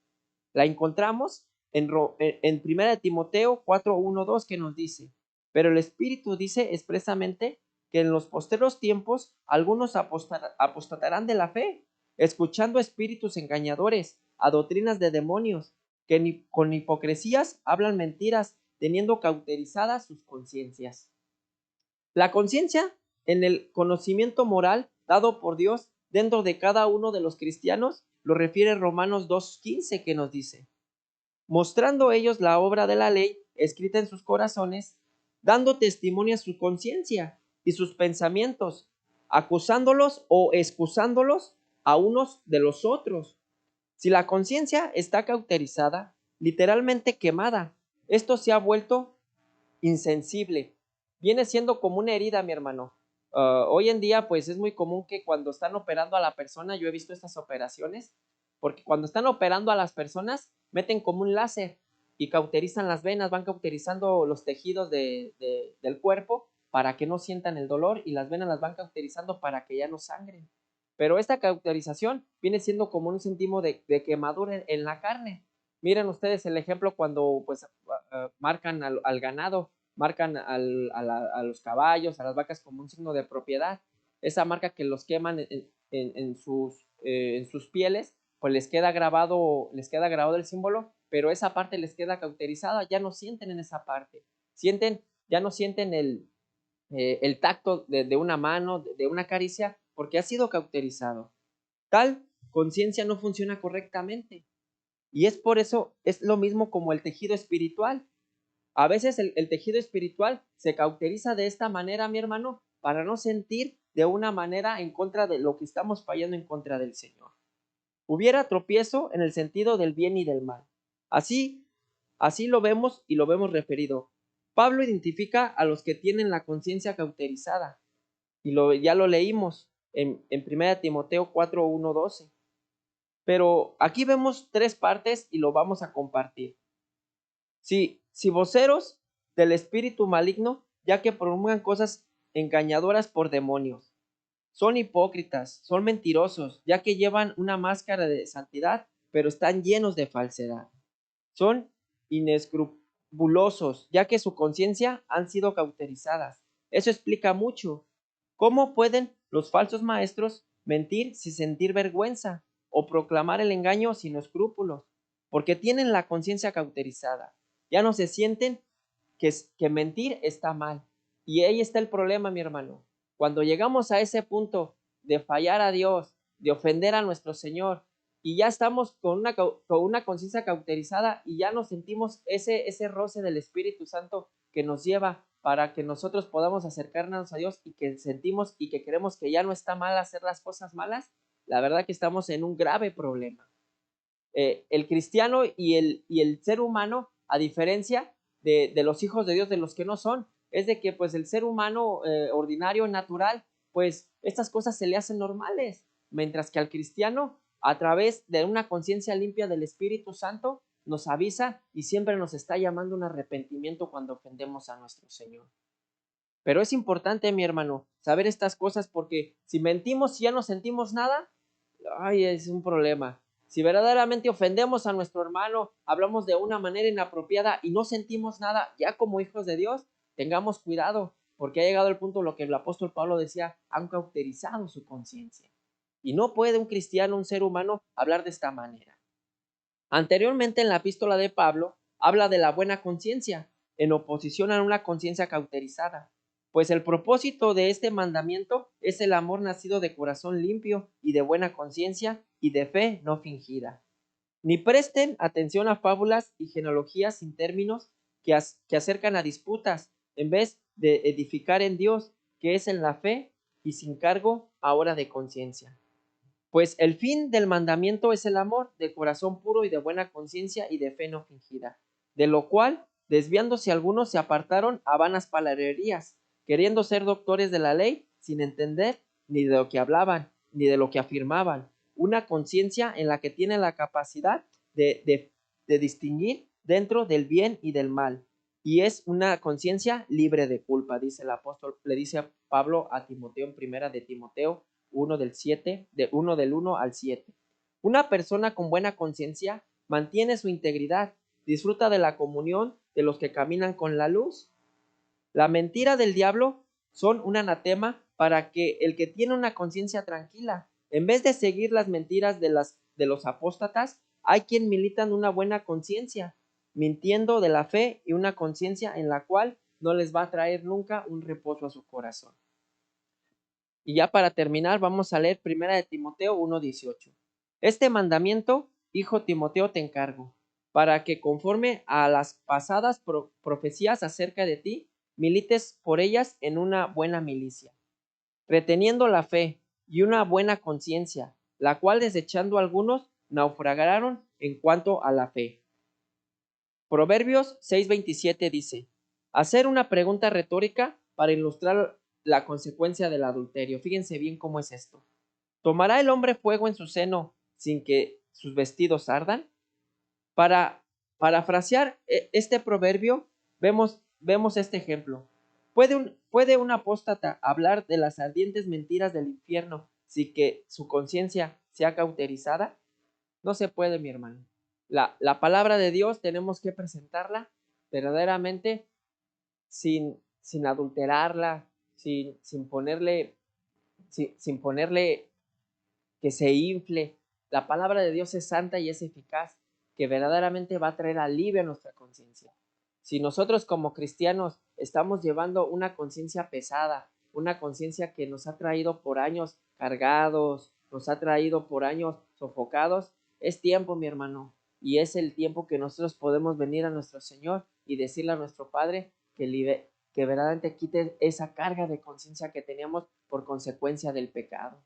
La encontramos en 1 Timoteo 4:1-2 que nos dice, pero el Espíritu dice expresamente que en los posteros tiempos algunos apostatarán de la fe, escuchando espíritus engañadores, a doctrinas de demonios, que con hipocresías hablan mentiras, teniendo cauterizadas sus conciencias. La conciencia en el conocimiento moral dado por Dios dentro de cada uno de los cristianos lo refiere Romanos 2:15 que nos dice, mostrando ellos la obra de la ley escrita en sus corazones, dando testimonio a su conciencia y sus pensamientos, acusándolos o excusándolos a unos de los otros. Si la conciencia está cauterizada, literalmente quemada, esto se ha vuelto insensible. Viene siendo como una herida, mi hermano. Hoy en día, pues es muy común que cuando están operando a la persona, yo he visto estas operaciones, porque cuando están operando a las personas, meten como un láser y cauterizan las venas, van cauterizando los tejidos del cuerpo para que no sientan el dolor y las venas las van cauterizando para que ya no sangren. Pero esta cauterización viene siendo como un sentimo de quemadura en la carne. Miren ustedes el ejemplo cuando pues marcan al ganado, marcan a los caballos, a las vacas como un signo de propiedad. Esa marca que los queman en sus pieles, pues les queda grabado el símbolo, pero esa parte les queda cauterizada, ya no sienten en esa parte, ya no sienten el tacto de una mano, de una caricia, porque ha sido cauterizado. Tal conciencia no funciona correctamente. Y es por eso, es lo mismo como el tejido espiritual. A veces el tejido espiritual se cauteriza de esta manera, mi hermano, para no sentir de una manera en contra de lo que estamos fallando en contra del Señor. Hubiera tropiezo en el sentido del bien y del mal. Así lo vemos y lo vemos referido. Pablo identifica a los que tienen la conciencia cauterizada. Y ya lo leímos en 1 Timoteo 4, 1, 12. Pero aquí vemos 3 partes y lo vamos a compartir. Si voceros del espíritu maligno, ya que promulgan cosas engañadoras por demonios. Son hipócritas, son mentirosos, ya que llevan una máscara de santidad, pero están llenos de falsedad. Son inescrupulosos, ya que su conciencia han sido cauterizadas. Eso explica mucho. ¿Cómo pueden los falsos maestros mentir sin sentir vergüenza o proclamar el engaño sin escrúpulos? Porque tienen la conciencia cauterizada. Ya no se sienten que mentir está mal. Y ahí está el problema, mi hermano. Cuando llegamos a ese punto de fallar a Dios, de ofender a nuestro Señor, y ya estamos con una conciencia cauterizada y ya nos sentimos ese roce del Espíritu Santo que nos lleva para que nosotros podamos acercarnos a Dios y que sentimos y que creemos que ya no está mal hacer las cosas malas, la verdad que estamos en un grave problema. El cristiano y el ser humano, a diferencia de los hijos de Dios, de los que no son, es de que pues el ser humano ordinario, natural, pues estas cosas se le hacen normales, mientras que al cristiano, a través de una conciencia limpia del Espíritu Santo, nos avisa y siempre nos está llamando un arrepentimiento cuando ofendemos a nuestro Señor. Pero es importante, mi hermano, saber estas cosas porque si mentimos y ya no sentimos nada, ay, es un problema. Si verdaderamente ofendemos a nuestro hermano, hablamos de una manera inapropiada y no sentimos nada, ya como hijos de Dios, tengamos cuidado, porque ha llegado el punto lo que el apóstol Pablo decía, han cauterizado su conciencia. Y no puede un cristiano, un ser humano, hablar de esta manera. Anteriormente en la epístola de Pablo, habla de la buena conciencia, en oposición a una conciencia cauterizada. Pues el propósito de este mandamiento es el amor nacido de corazón limpio y de buena conciencia y de fe no fingida. Ni presten atención a fábulas y genealogías sin términos que acercan a disputas, en vez de edificar en Dios, que es en la fe y sin cargo ahora de conciencia. Pues el fin del mandamiento es el amor, de corazón puro y de buena conciencia y de fe no fingida, de lo cual, desviándose algunos, se apartaron a vanas palabrerías, queriendo ser doctores de la ley, sin entender ni de lo que hablaban, ni de lo que afirmaban, una conciencia en la que tienen la capacidad de distinguir dentro del bien y del mal, y es una conciencia libre de culpa, dice el apóstol, le dice Pablo a Timoteo en 1 Timoteo 1 del 1 al 7. Una persona con buena conciencia mantiene su integridad, disfruta de la comunión de los que caminan con la luz. La mentira del diablo son un anatema para que el que tiene una conciencia tranquila, en vez de seguir las mentiras de los apóstatas, hay quien militan una buena conciencia, mintiendo de la fe y una conciencia en la cual no les va a traer nunca un reposo a su corazón. Y ya para terminar, vamos a leer 1 Timoteo 1:18. Este mandamiento, hijo Timoteo, te encargo, para que conforme a las pasadas profecías acerca de ti, milites por ellas en una buena milicia, reteniendo la fe y una buena conciencia, la cual desechando algunos naufragaron en cuanto a la fe. Proverbios 6:27 dice, hacer una pregunta retórica para ilustrar la consecuencia del adulterio. Fíjense bien cómo es esto. ¿Tomará el hombre fuego en su seno sin que sus vestidos ardan? Para parafrasear este proverbio, vemos este ejemplo. ¿Puede un apóstata hablar de las ardientes mentiras del infierno sin que su conciencia sea cauterizada? No se puede, mi hermano. La palabra de Dios tenemos que presentarla verdaderamente sin adulterarla, sin ponerle que se infle. La palabra de Dios es santa y es eficaz, que verdaderamente va a traer alivio a nuestra conciencia. Si nosotros como cristianos estamos llevando una conciencia pesada, una conciencia que nos ha traído por años cargados, nos ha traído por años sofocados, es tiempo, mi hermano, y es el tiempo que nosotros podemos venir a nuestro Señor y decirle a nuestro Padre que verdaderamente quite esa carga de conciencia que teníamos por consecuencia del pecado.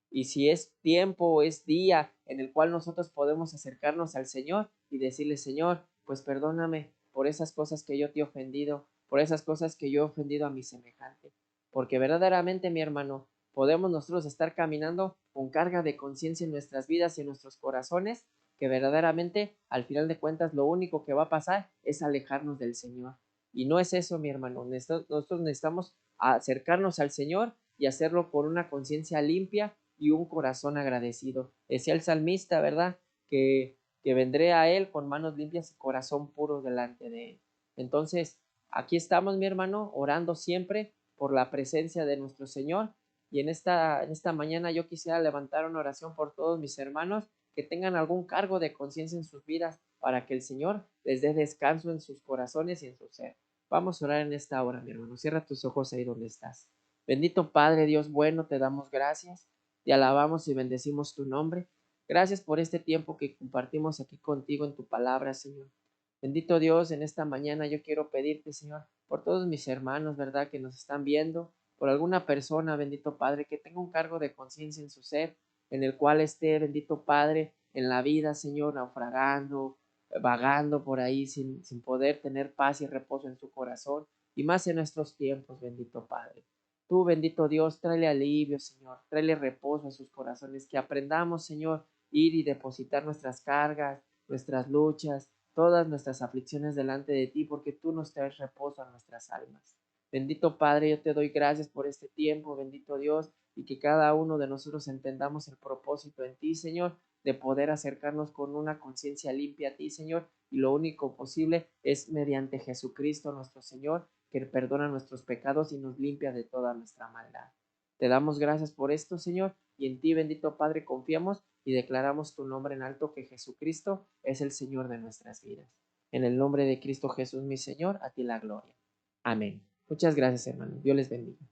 Y si es tiempo, es día en el cual nosotros podemos acercarnos al Señor y decirle, Señor, pues perdóname por esas cosas que yo te he ofendido, por esas cosas que yo he ofendido a mi semejante. Porque verdaderamente, mi hermano, podemos nosotros estar caminando con carga de conciencia en nuestras vidas y en nuestros corazones, que verdaderamente, al final de cuentas, lo único que va a pasar es alejarnos del Señor. Y no es eso, mi hermano. Nosotros necesitamos acercarnos al Señor y hacerlo por una conciencia limpia y un corazón agradecido. Decía el salmista, ¿verdad? Que vendré a Él con manos limpias y corazón puro delante de Él. Entonces, aquí estamos, mi hermano, orando siempre por la presencia de nuestro Señor. Y en esta mañana yo quisiera levantar una oración por todos mis hermanos que tengan algún cargo de conciencia en sus vidas para que el Señor les dé descanso en sus corazones y en su ser. Vamos a orar en esta hora, mi hermano. Cierra tus ojos ahí donde estás. Bendito Padre, Dios bueno, te damos gracias. Te alabamos y bendecimos tu nombre. Gracias por este tiempo que compartimos aquí contigo en tu palabra, Señor. Bendito Dios, en esta mañana yo quiero pedirte, Señor, por todos mis hermanos, ¿verdad?, que nos están viendo, por alguna persona, bendito Padre, que tenga un cargo de conciencia en su ser, en el cual esté, bendito Padre, en la vida, Señor, naufragando, vagando por ahí sin poder tener paz y reposo en su corazón, y más en nuestros tiempos, bendito Padre. Tú, bendito Dios, tráele alivio, Señor, tráele reposo a sus corazones, que aprendamos, Señor, ir y depositar nuestras cargas, nuestras luchas, todas nuestras aflicciones delante de ti, porque tú nos traes reposo a nuestras almas. Bendito Padre, yo te doy gracias por este tiempo, bendito Dios, y que cada uno de nosotros entendamos el propósito en ti, Señor, de poder acercarnos con una conciencia limpia a ti, Señor, y lo único posible es mediante Jesucristo nuestro Señor, que perdona nuestros pecados y nos limpia de toda nuestra maldad. Te damos gracias por esto, Señor, y en ti, bendito Padre, confiamos y declaramos tu nombre en alto, que Jesucristo es el Señor de nuestras vidas. En el nombre de Cristo Jesús, mi Señor, a ti la gloria. Amén. Muchas gracias, hermanos. Dios les bendiga.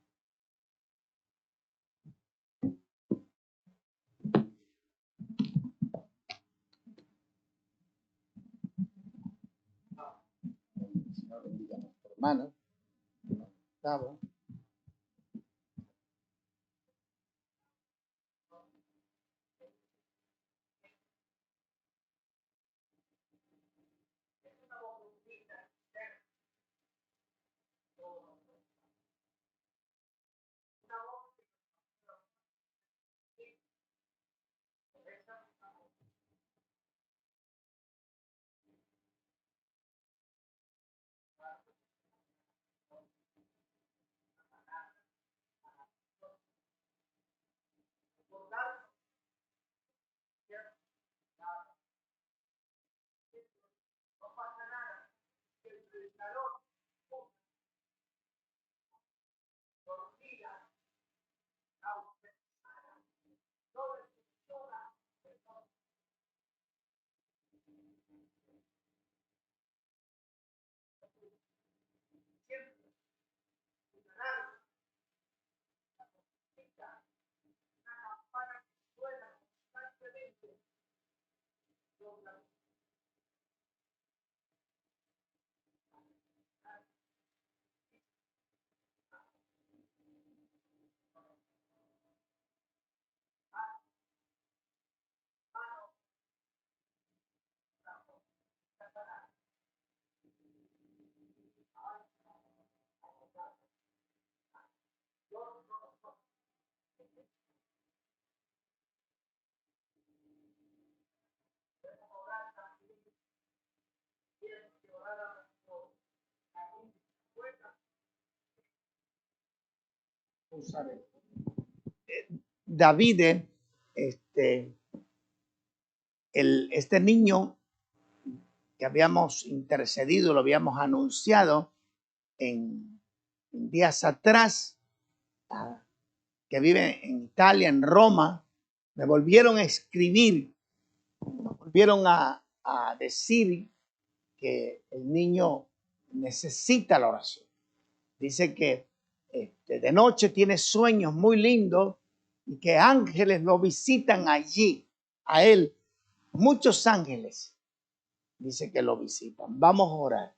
El Señor bendiga a nuestro hermano, Gustavo. David, este niño que habíamos intercedido, lo habíamos anunciado, en días atrás, que vive en Italia, en Roma, me volvieron a escribir, me volvieron a decir que el niño necesita la oración. Dice que de noche tiene sueños muy lindos y que ángeles lo visitan allí, a él. Muchos ángeles dice que lo visitan. Vamos a orar.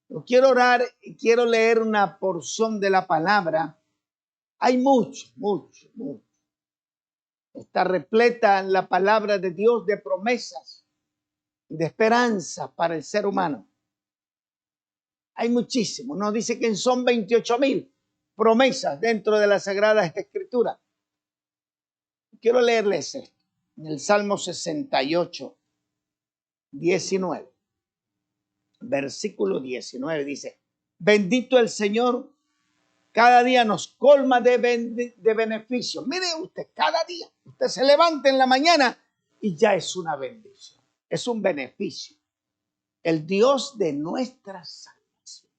Yo quiero orar y quiero leer una porción de la palabra. Hay mucho. Está repleta en la palabra de Dios de promesas, de esperanza para el ser humano. Hay muchísimo. Nos dice que son 28,000 promesas dentro de la Sagrada Escritura. Quiero leerles esto. En el Salmo 68, 19. Versículo 19 dice: bendito el Señor, cada día nos colma de beneficios. Mire usted, cada día usted se levanta en la mañana y ya es una bendición, es un beneficio. El Dios de nuestra salvación.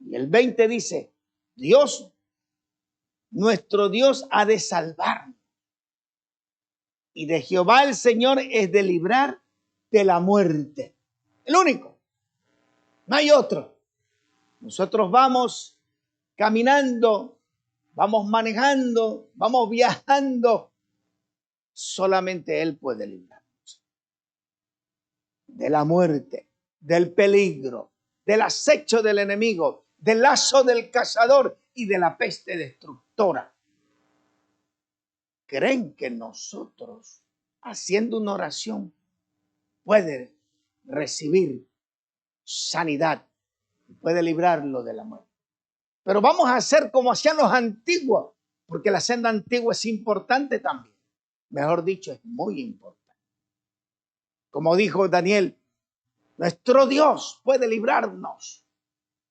Y el 20 dice: Dios, nuestro Dios ha de salvarnos. Y de Jehová el Señor es de librar de la muerte. El único. No hay otro. Nosotros vamos caminando, vamos manejando, vamos viajando. Solamente Él puede librarnos de la muerte, del peligro, del acecho del enemigo, del lazo del cazador y de la peste destructora. ¿Creen que nosotros, haciendo una oración, puede recibir sanidad, puede librarlo de la muerte? Pero vamos a hacer como hacían los antiguos, porque la senda antigua es importante también. Mejor dicho, es muy importante. Como dijo Daniel, nuestro Dios puede librarnos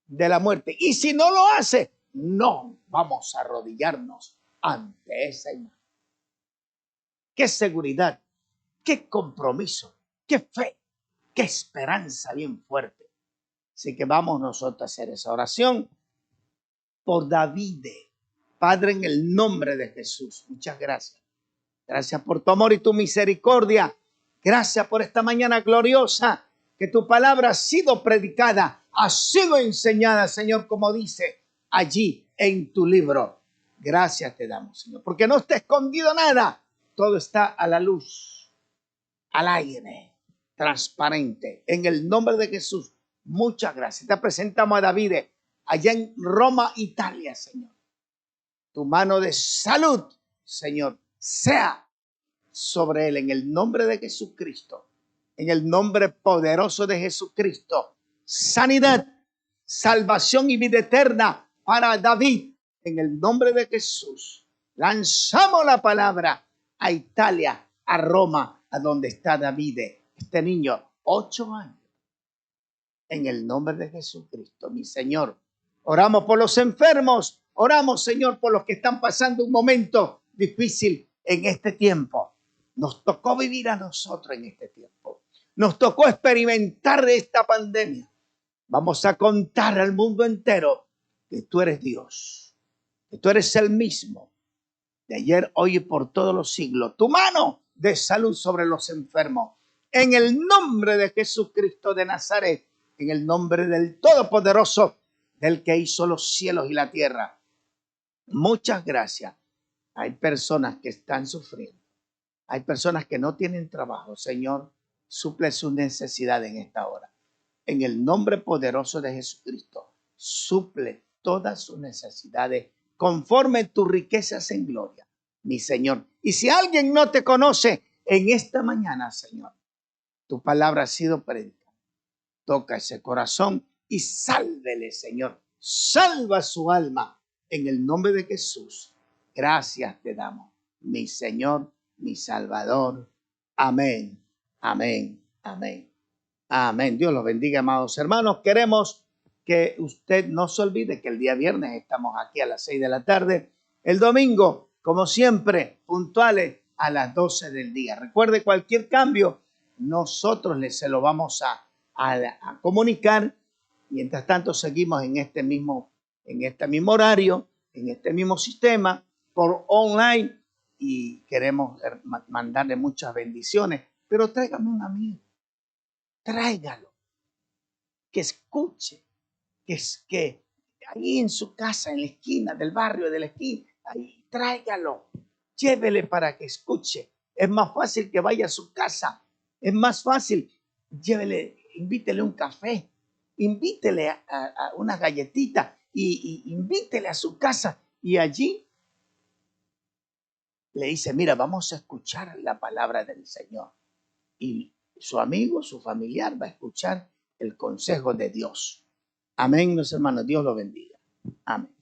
de la muerte. Y si no lo hace, no vamos a arrodillarnos ante esa imagen. Qué seguridad, qué compromiso, qué fe, qué esperanza bien fuerte. Así que vamos nosotros a hacer esa oración por David. Padre, en el nombre de Jesús, muchas gracias. Gracias por tu amor y tu misericordia. Gracias por esta mañana gloriosa, que tu palabra ha sido predicada, ha sido enseñada, Señor, como dice allí en tu libro. Gracias te damos, Señor, porque no está escondido nada. Todo está a la luz, al aire, transparente. En el nombre de Jesús, muchas gracias. Te presentamos a David allá en Roma, Italia, Señor. Tu mano de salud, Señor, sea sobre él en el nombre de Jesucristo, en el nombre poderoso de Jesucristo. Sanidad, salvación y vida eterna para David en el nombre de Jesús. Lanzamos la palabra a Italia, a Roma, a donde está David, este niño, 8 años. En el nombre de Jesucristo, mi Señor. Oramos por los enfermos. Oramos, Señor, por los que están pasando un momento difícil en este tiempo. Nos tocó vivir a nosotros en este tiempo. Nos tocó experimentar esta pandemia. Vamos a contar al mundo entero que tú eres Dios, que tú eres el mismo, de ayer, hoy y por todos los siglos. Tu mano de salud sobre los enfermos. En el nombre de Jesucristo de Nazaret, en el nombre del Todopoderoso, del que hizo los cielos y la tierra. Muchas gracias. Hay personas que están sufriendo. Hay personas que no tienen trabajo. Señor, suple sus necesidades en esta hora. En el nombre poderoso de Jesucristo, suple todas sus necesidades conforme tus riquezas en gloria, mi Señor. Y si alguien no te conoce en esta mañana, Señor, tu palabra ha sido predicada. Toca ese corazón y sálvele, Señor. Salva su alma en el nombre de Jesús. Gracias te damos, mi Señor, mi Salvador. Amén, amén, amén, amén. Dios los bendiga, amados hermanos. Queremos que usted no se olvide que el día viernes estamos aquí a las 6 de la tarde. El domingo, como siempre, puntuales a las 12 del día. Recuerde, cualquier cambio, nosotros se lo vamos a comunicar Mientras tanto, seguimos en este mismo horario, en este mismo sistema, por online, y queremos mandarle muchas bendiciones. Pero tráigame un amigo, tráigalo, que escuche, que ahí en su casa, en la esquina del barrio, de la esquina, ahí tráigalo, llévele para que escuche. Es más fácil que vaya a su casa, es más fácil, llévele, invítele un café, invítele a una galletita y invítele a su casa, y allí le dice, mira, vamos a escuchar la palabra del Señor. Y su amigo, su familiar va a escuchar el consejo de Dios. Amén, mis hermanos. Dios los bendiga. Amén.